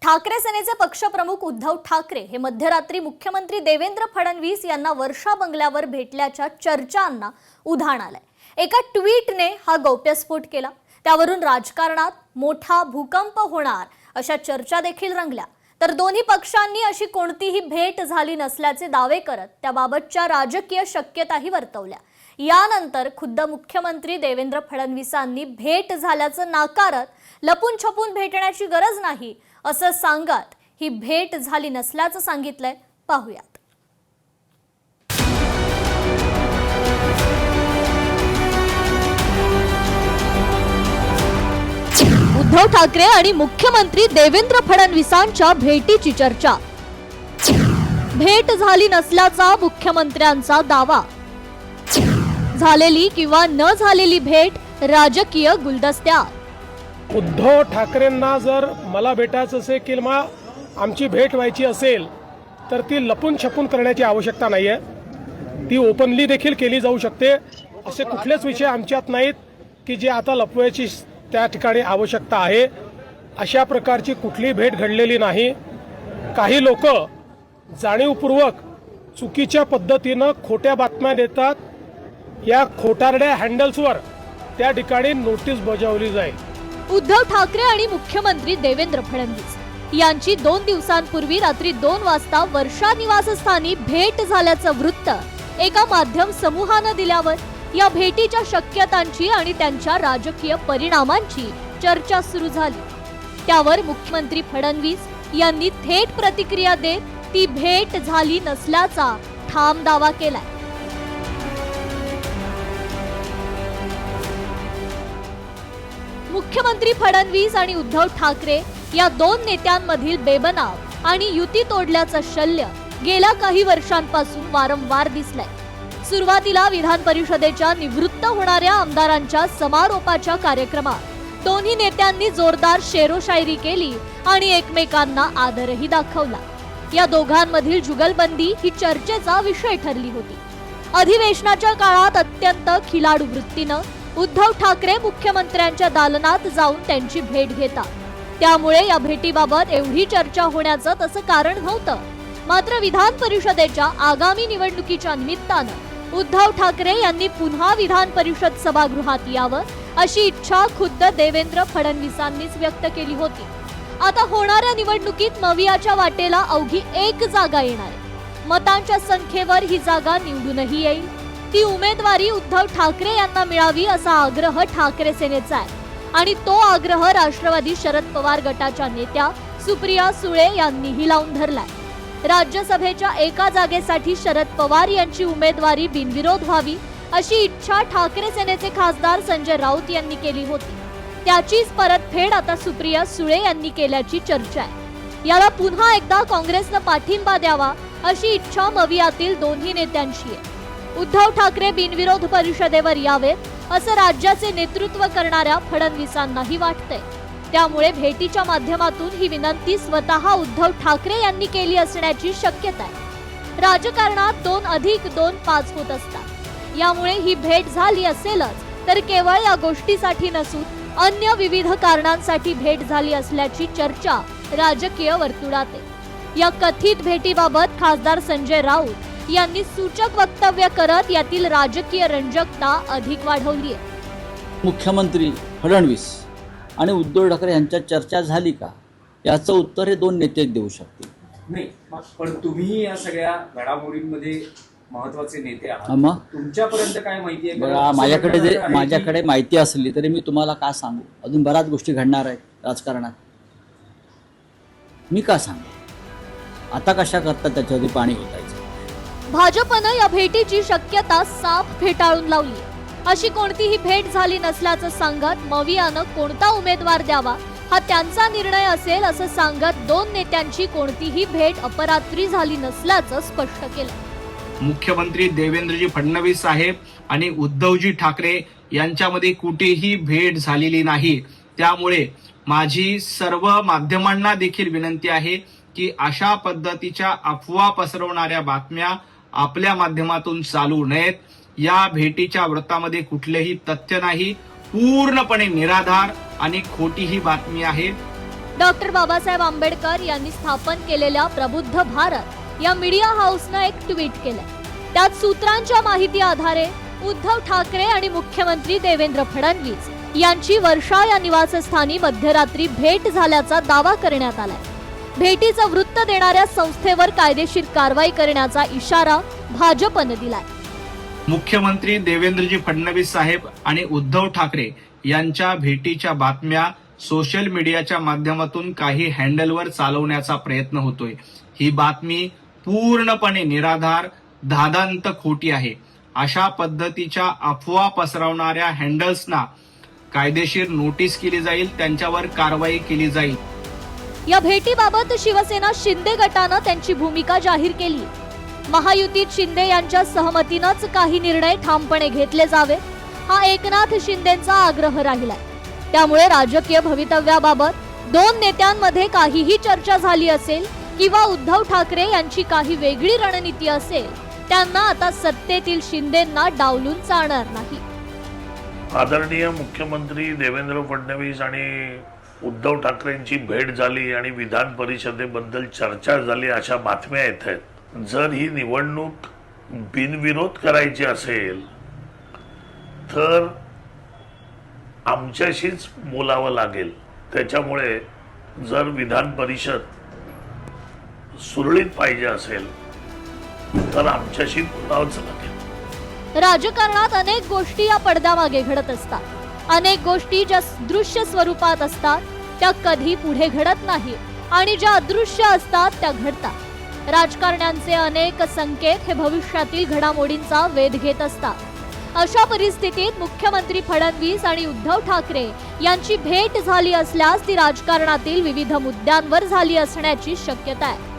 ठाकरे सेनेचे पक्षप्रमुख उद्धव ठाकरे हे मध्यरात्री मुख्यमंत्री देवेंद्र फडणवीस यांना वर्षा बंगल्यावर भेटल्याच्या चर्चांना उधाण आलंय। एका ट्विटने हा गौप्यस्फोट केला, त्यावरून राजकारणात मोठा भूकंप होणार अशा चर्चा देखील रंगल्या। तर दोन्ही पक्षांनी अशी कोणतीही भेट झाली नसल्याचे दावे करत त्याबाबतच्या राजकीय शक्यताही वर्तवल्या। यानंतर खुद्द मुख्यमंत्री देवेंद्र फडणवीसांनी भेट झाल्याचं नाकारत लपून छपून भेटण्याची गरज नाही असं सांगत ही भेट झाली नसल्याचं सांगितलंय। पाहूयात। उद्धव ठाकरे आणि मुख्यमंत्री देवेंद्र फडणवीसांच्या भेटीची चर्चा। भेट झाली नसल्याचा मुख्यमंत्र्यांचा दावा। झालेली किंवा न झालेली भेट राजकीय गुलदस्त्यात। उद्धव ठाकरेंना जर मला भेटायचं असेल किंवा आमची भेट व्हायची असेल तर ती लपून छपून करण्याची आवश्यकता नाही आहे, ती ओपनली देखील केली जाऊ शकते। असे कुठलेच विषय आमच्यात नाहीत की जे आता लपवायची त्या ठिकाणी आवश्यकता आहे। अशा प्रकारची कुठलीही भेट घडलेली नाही। काही लोक जाणीवपूर्वक चुकीच्या पद्धतीनं खोट्या बातम्या देतात। या खोटारड्या हँडल्सवर त्या ठिकाणी नोटीस बजावली जाईल। उद्धव ठाकरे आणि मुख्यमंत्री देवेंद्र फडणवीस यांची 2 दिवसांपूर्वी रात्री 2 वाजता वर्षा निवासस्थानी भेट झाल्याचं वृत्त एका माध्यम समूहानं दिल्यावर या भेटीच्या शक्यतांची आणि त्यांच्या राजकीय परिणामांची चर्चा सुरू झाली। त्यावर मुख्यमंत्री फडणवीस यांनी थेट प्रतिक्रिया देत ती भेट झाली नसल्याचा ठाम दावा केलाय। मुख्यमंत्री फडणवीस आणि उद्धव ठाकरे या 2 नेत्यांमधील बेबनाव आणि युती तोडल्याचं शल्य गेल्या काही वर्षांपासून वारंवार दिसलंय। सुरुवातीला विधान परिषदेच्या निवृत्त होणाऱ्या आमदारांच्या समारोपाच्या कार्यक्रमात दोन्ही नेत्यांनी जोरदार शेरोशायरी केली आणि एकमेकांना आदरही दाखवला। या दोघांमधील जुगलबंदी ही चर्चेचा विषय ठरली होती। अधिवेशनाच्या काळात अत्यंत खिलाडू वृत्तीनं उद्धव ठाकरे मुख्यमंत्र्यांच्या दालनात जाऊन त्यांची भेट घेतात, त्यामुळे या भेटीबाबत एवढी चर्चा होण्याचं तसं कारण नव्हतं। मात्र विधान परिषदेच्या आगामी निवडणुकीच्या निमित्तानं उद्धव ठाकरे यांनी पुन्हा विधान परिषद सभागृहात यावं अशी इच्छा खुद्द देवेंद्र फडणवीसांनीच व्यक्त केली होती। आता होणाऱ्या निवडणुकीत मवियाच्या वाटेला अवघी 1 जागा येणार आहे। मतांच्या संख्येवर ही जागा निवडूनही येईल। ती उमेदवारी उद्धव ठाकरे यांना मिळावी असा आग्रह ठाकरे सेनेचा आहे आणि तो आग्रह राष्ट्रवादी शरद पवार गटाच्या नेत्या सुप्रिया सुळे यांनीही लावून धरलाय। राज्यसभेच्या एका जागेसाठी शरद पवार यांची उमेदवारी बिनविरोध व्हावी अशी इच्छा ठाकरे सेनेचे खासदार संजय राऊत यांनी केली होती। त्याचीच परतफेड आता सुप्रिया सुळे यांनी केल्याची चर्चा आहे। याला पुन्हा एकदा काँग्रेसनं पाठिंबा द्यावा अशी इच्छा मवियातील दोन्ही नेत्यांची आहे। उद्धव ठाकरे बिनविरोध परिषदेवर यावेत असं राज्याचे नेतृत्व करणाऱ्या फडणवीसांनाही वाटतंय। त्यामुळे भेटीच्या माध्यमातून ही विनंती स्वतः उद्धव ठाकरे यांनी केली असण्याची शक्यता आहे। राजकारणात 2+2 5 होत असतात, यामुळे ही भेट झाली असेलच तर केवळ या गोष्टीसाठी नसून अन्य विविध कारणांसाठी भेट झाली असल्याची चर्चा राजकीय वर्तुळात आहे। या कथित भेटीबाबत खासदार संजय राऊत यांनी सूचक वक्तव्य करत यातील राजकीय रंजकता अधिक वाढवली आहे। मुख्यमंत्री फडणवीस आणि उद्धव ठाकरे यांच्यात चर्चा झाली का याचं उत्तर हे 2 नेते देऊ शकतील। नाही, पण तुम्ही या सगळ्या घडामोडींमध्ये महत्त्वाचे नेते आहात, मग तुमच्यापर्यंत काय माहिती आहे? बघा, माझ्याकडे माहिती असली तरी मी तुम्हाला का सांगू? अजून बऱ्याच गोष्टी घडणार आहेत राजकारणात, मी का सांगू? आता कशा करता त्याच्यावरती पाणी घालायचं? भाजपनं या भेटीची शक्यता साफ फेटाळून लावली। अशी कोणतीही भेट झाली नसल्याचं सांगत मवियानं कोणता उमेदवार द्यावा हा त्यांचा निर्णय असेल असं सांगत 2 नेत्यांची कोणतीही भेट अपरात्री झाली नसल्याचं स्पष्ट केलं। मुख्यमंत्री देवेंद्रजी फडणवीस साहेब आणि उद्धवजी ठाकरे यांच्यामध्ये कुठेही भेट झालेली नाही। त्यामुळे माझी सर्व माध्यमांना देखील विनंती आहे की अशा पद्धतीच्या अफवा पसरवणाऱ्या बातम्या आपल्या माध्यमातून चालू नयेत। या भेटीच्या वृत्तामध्ये कुठलेही तथ्य नाही, पूर्णपणे निराधार आणि खोटी ही बातमी आहे। डॉक्टर बाबासाहेब आंबेडकर यांनी स्थापन केलेल्या प्रबुद्ध भारत या मीडिया हाऊसनं एक ट्विट केलंय. त्यात सूत्रांच्या माहिती आधारे उद्धव ठाकरे आणि मुख्यमंत्री देवेंद्र फडणवीस यांची वर्षा या निवासस्थानी मध्यरात्री भेट झाल्याचा दावा करण्यात आलाय. भेटीचं वृत्त देणाऱ्या संस्थेवर कायदेशीर कारवाई करण्याचा इशारा भाजपनं दिलाय. मुख्यमंत्री देवेंद्रजी फडणवीस साहेब आणि उद्धव ठाकरे यांच्या भेटीच्या बातम्या सोशल मीडियाच्या माध्यमातून काही हँडलवर चालवण्याचा प्रयत्न होतोय. ही बातमी पूर्णपणे निराधार, धादांत खोटी आहे. अशा पद्धतीच्या अफवा पसरवणाऱ्या हँडल्सना कायदेशीर नोटीस केली जाईल, त्यांच्यावर कारवाई केली जाईल. या भेटीबाबत शिवसेना शिंदे गटानं त्यांची भूमिका जाहीर केली. महायुतीत शिंदे यांच्या सहमतीनंच काही निर्णय ठामपणे घेतले जावे, हा एकनाथ शिंदेंचा आग्रह राहिलाय. त्यामुळे राजकीय भवितव्याबाबत दोन नेत्यांमध्ये काहीही चर्चा झाली असेल किंवा उद्धव ठाकरे यांची काही वेगळी रणनीती असेल, त्यांना आता सत्तेतील शिंदेंना डावलून चालणार नाही. आदरणीय मुख्यमंत्री देवेंद्र फडणवीस आणि उद्धव ठाकरेंची भेट झाली आणि विधान परिषदेबद्दल चर्चा झाली अशा बातम्या येत आहेत. जर ही निवडणूक बिनविरोध करायची असेल तर आमच्याशीच बोलावं लागेल. त्याच्यामुळे जर विधान परिषद सुरळीत पाहिजे असेल तर आमच्याशी बोलावंच लागेल. राजकारणात अनेक गोष्टी या पडद्यामागे घडत असतात. अनेक गोष्टी ज्या दृश्य स्वरूपात असतात त्या कधी पुढे घडत नाही आणि ज्या अदृश्य असतात त्या घडतात. राजकारण्यांचे अनेक संकेत हे भविष्यातील घडामोडींचा वेध घेत असतात. अशा परिस्थितीत मुख्यमंत्री फडणवीस आणि उद्धव ठाकरे यांची भेट झाली असल्यास ती राजकारणातील विविध मुद्द्यांवर झाली असण्याची शक्यता आहे.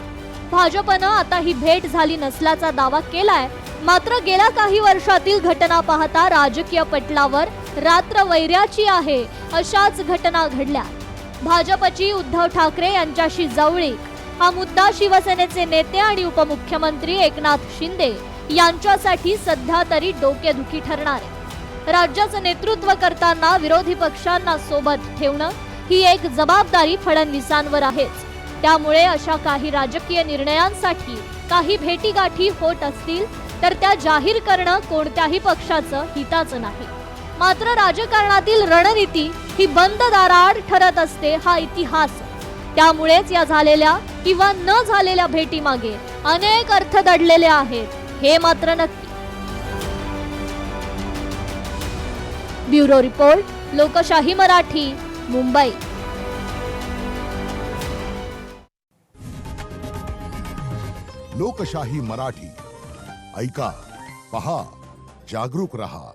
भाजपनं आता ही भेट झाली नसल्याचा दावा केलाय. मात्र गेल्या काही वर्षातील घटना पाहता राजकीय पटलावर रात्र वैऱ्याची आहे अशाच घटना घडल्या. भाजपची उद्धव ठाकरे यांच्याशी जवळीक हा मुद्दा शिवसेनेचे नेते आणि उपमुख्यमंत्री एकनाथ शिंदे यांच्यासाठी सध्या तरी डोकेदुखी ठरणार आहे. राज्याचं नेतृत्व करताना विरोधी पक्षांना सोबत ठेवणं ही एक जबाबदारी फडणवीसांवर आहेच. त्यामुळे अशा काही राजकीय निर्णयांसाठी काही भेटीगाठी होत असतील तर त्या जाहीर करणं कोणत्याही पक्षाचं हिताचं नाही. मात्र राजकारणातील रणनीती ही बंद दाराआड ठरत असते हा इतिहास. त्यामुळेच या झालेल्या किंवा न झालेल्या भेटीमागे अनेक अर्थ दडलेले आहेत हे मात्र नक्की. ब्युरो रिपोर्ट, लोकशाही मराठी, मुंबई. लोकशाही मराठी ऐका, पहा, जागरूक रहा.